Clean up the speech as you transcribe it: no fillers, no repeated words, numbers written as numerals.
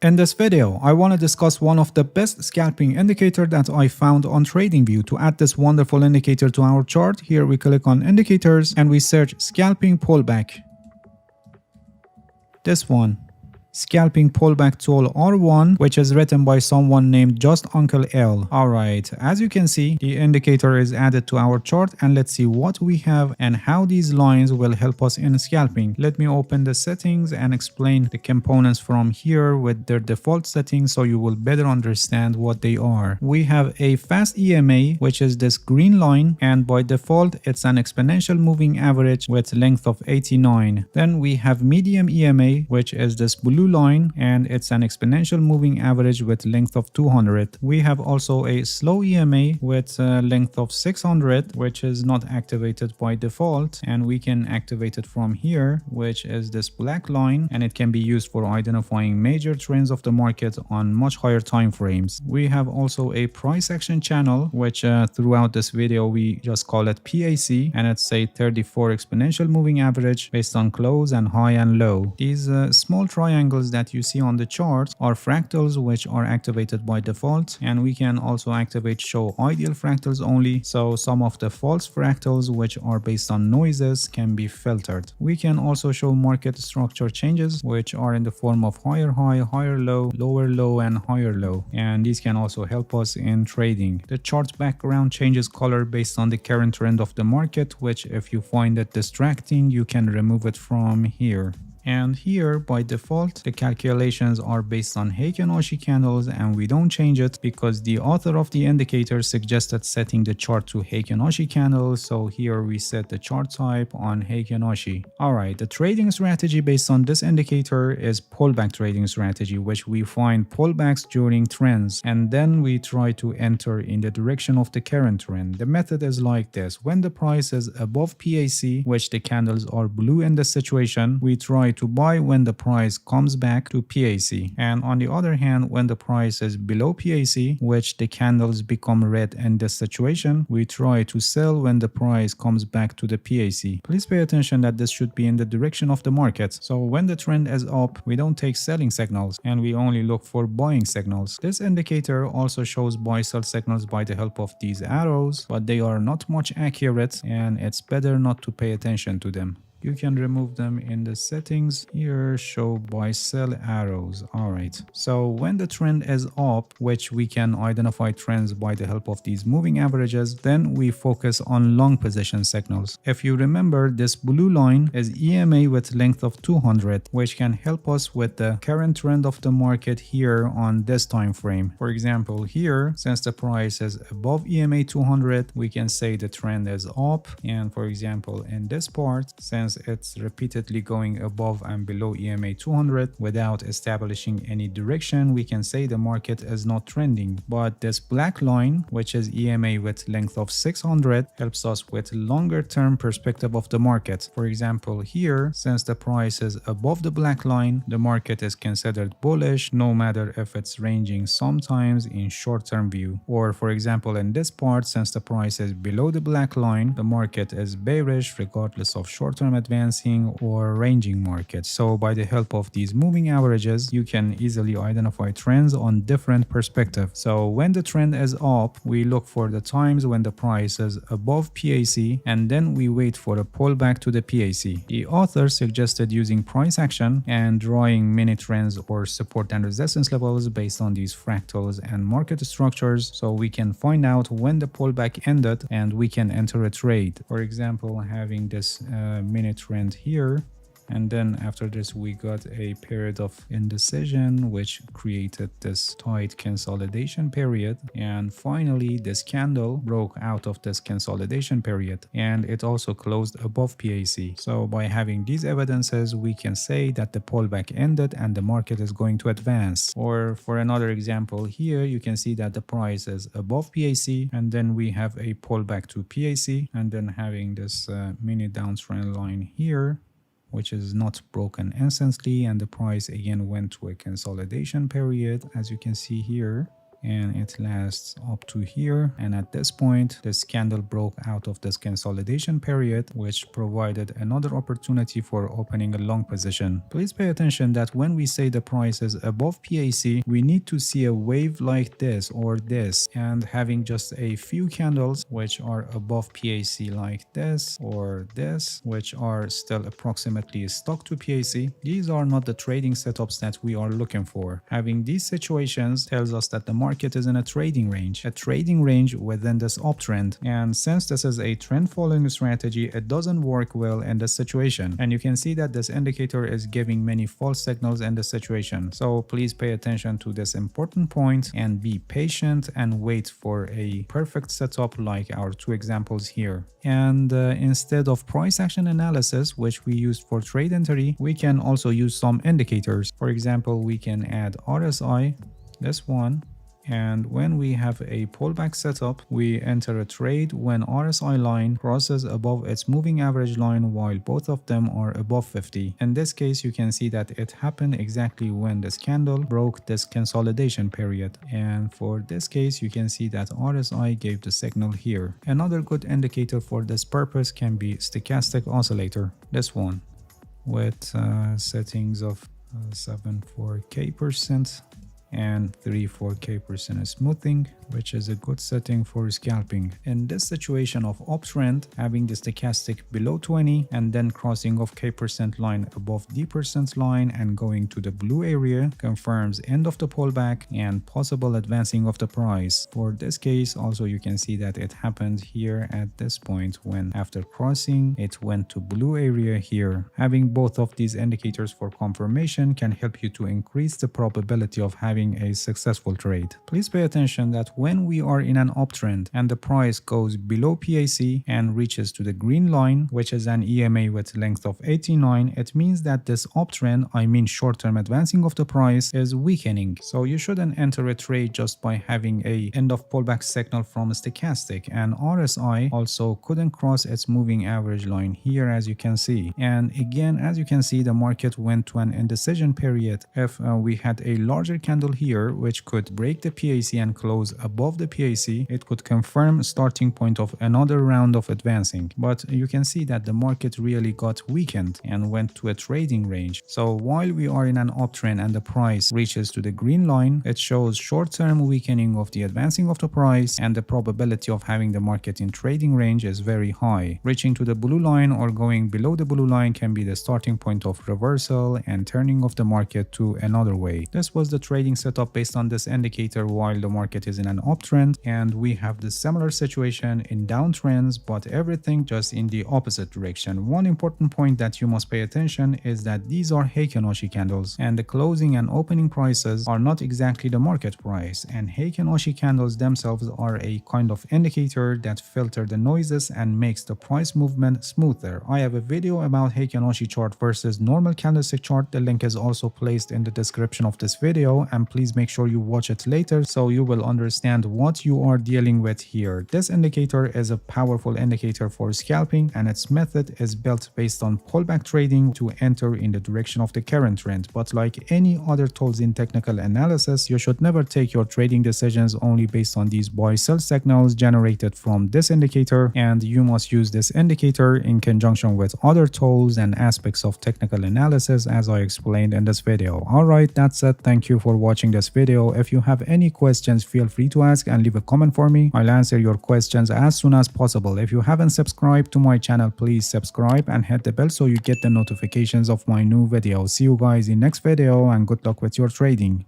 In this video, I want to discuss one of the best scalping indicator that I found on TradingView. To add this wonderful indicator to our chart, here we click on indicators and we search scalping pullback. This one. Scalping pullback tool R1, which is written by someone named Just Uncle L. Alright, as you can see, the indicator is added to our chart, and let's see what we have and how these lines will help us in scalping. Let me open the settings and explain the components from here with their default settings so you will better understand what they are. We have a fast EMA, which is this green line, and by default it's an exponential moving average with length of 89. Then we have medium EMA, which is this blue line, and it's an exponential moving average with length of 200. We have also a slow EMA with a length of 600, which is not activated by default, and we can activate it from here, which is this black line, and it can be used for identifying major trends of the market on much higher time frames. We have also a price action channel, which throughout this video we just call it PAC, and it's a 34 exponential moving average based on close and high and low. These small triangles that you see on the chart are fractals which are activated by default, and we can also activate show ideal fractals only, so some of the false fractals which are based on noises can be filtered. We can also show market structure changes which are in the form of higher high, higher low, lower low, and higher low, and these can also help us in trading. The chart's background changes color based on the current trend of the market, which if you find it distracting you can remove it from here. And here, by default, the calculations are based on Heikin Ashi candles, and we don't change it because the author of the indicator suggested setting the chart to Heikin Ashi candles, so here we set the chart type on Heikin Ashi. Alright, the trading strategy based on this indicator is pullback trading strategy, which we find pullbacks during trends, and then we try to enter in the direction of the current trend. The method is like this: when the price is above PAC, which the candles are blue in this situation, we try to buy when the price comes back to PAC, and on the other hand, when the price is below PAC, which the candles become red in this situation, we try to sell when the price comes back to the PAC. Please pay attention that this should be in the direction of the market, so when the trend is up we don't take selling signals and we only look for buying signals. This indicator also shows buy sell signals by the help of these arrows, but they are not much accurate and it's better not to pay attention to them. You can remove them in the settings. Here, show buy sell arrows. Alright, so when the trend is up, which we can identify trends by the help of these moving averages, then we focus on long position signals. If you remember, this blue line is EMA with length of 200, which can help us with the current trend of the market here on this time frame. For example, here, since the price is above EMA 200, we can say the trend is up, and for example in this part, since it's repeatedly going above and below EMA 200 without establishing any direction, we can say the market is not trending. But this black line, which is EMA with length of 600, helps us with longer term perspective of the market. For example, here, since the price is above the black line, the market is considered bullish no matter if it's ranging sometimes in short-term view. Or for example in this part, since the price is below the black line, the market is bearish regardless of short-term advancing or ranging markets. So by the help of these moving averages, you can easily identify trends on different perspectives. So when the trend is up, we look for the times when the price is above PAC, and then we wait for a pullback to the PAC. The author suggested using price action and drawing mini trends or support and resistance levels based on these fractals and market structures, so we can find out when the pullback ended and we can enter a trade. For example, having this mini trend here, and then after this we got a period of indecision which created this tight consolidation period, and finally this candle broke out of this consolidation period and it also closed above PAC. So by having these evidences we can say that the pullback ended and the market is going to advance. Or for another example, here you can see that the price is above PAC and then we have a pullback to PAC, and then having this mini downtrend line here which is not broken instantly, and the price again went to a consolidation period as you can see here, and it lasts up to here, and at this point this candle broke out of this consolidation period, which provided another opportunity for opening a long position. Please pay attention that when we say the price is above PAC, we need to see a wave like this or this, and having just a few candles which are above PAC like this or this, which are still approximately stuck to PAC, these are not the trading setups that we are looking for. Having these situations tells us that the market is in a trading range within this uptrend, and since this is a trend following strategy, it doesn't work well in this situation, and you can see that this indicator is giving many false signals in this situation. So please pay attention to this important point and be patient and wait for a perfect setup like our two examples here. And instead of price action analysis, which we used for trade entry, we can also use some indicators. For example, we can add RSI, this one, and when we have a pullback setup, we enter a trade when RSI line crosses above its moving average line while both of them are above 50. In this case, you can see that it happened exactly when this candle broke this consolidation period, and for this case you can see that RSI gave the signal here. Another good indicator for this purpose can be stochastic oscillator, this one, with settings of 7.4K% and 3-4K% smoothing, which is a good setting for scalping. In this situation of uptrend, having the stochastic below 20 and then crossing of K% line above D% line and going to the blue area confirms end of the pullback and possible advancing of the price. For this case also you can see that it happened here at this point when after crossing it went to blue area here. Having both of these indicators for confirmation can help you to increase the probability of having a successful trade. Please pay attention that when we are in an uptrend and the price goes below PAC and reaches to the green line, which is an EMA with length of 89, it means that this uptrend, I mean short-term advancing of the price, is weakening. So you shouldn't enter a trade just by having a end of pullback signal from stochastic, and RSI also couldn't cross its moving average line here, as you can see. And again, as you can see, the market went to an indecision period. If we had a larger candle here which could break the PAC and close above the PAC, it could confirm starting point of another round of advancing. But you can see that the market really got weakened and went to a trading range. So while we are in an uptrend and the price reaches to the green line, it shows short-term weakening of the advancing of the price, and the probability of having the market in trading range is very high. Reaching to the blue line or going below the blue line can be the starting point of reversal and turning of the market to another way. This was the trading setup based on this indicator while the market is in an uptrend, and we have the similar situation in downtrends, but everything just in the opposite direction. One important point that you must pay attention is that these are Heikin Oshi candles, and the closing and opening prices are not exactly the market price, and Heikin Oshi candles themselves are a kind of indicator that filter the noises and makes the price movement smoother. I have a video about Heikin Oshi chart versus normal candlestick chart. The link is also placed in the description of this video, and please make sure you watch it later so you will understand what you are dealing with here. This indicator is a powerful indicator for scalping, and its method is built based on pullback trading to enter in the direction of the current trend. But like any other tools in technical analysis, you should never take your trading decisions only based on these buy-sell signals generated from this indicator, and you must use this indicator in conjunction with other tools and aspects of technical analysis as I explained in this video. Alright, that's it. Thank you for watching this video. If you have any questions, feel free to ask and leave a comment for me. I'll answer your questions as soon as possible. If you haven't subscribed to my channel, please subscribe and hit the bell so you get the notifications of my new videos. See you guys in next video, and good luck with your trading.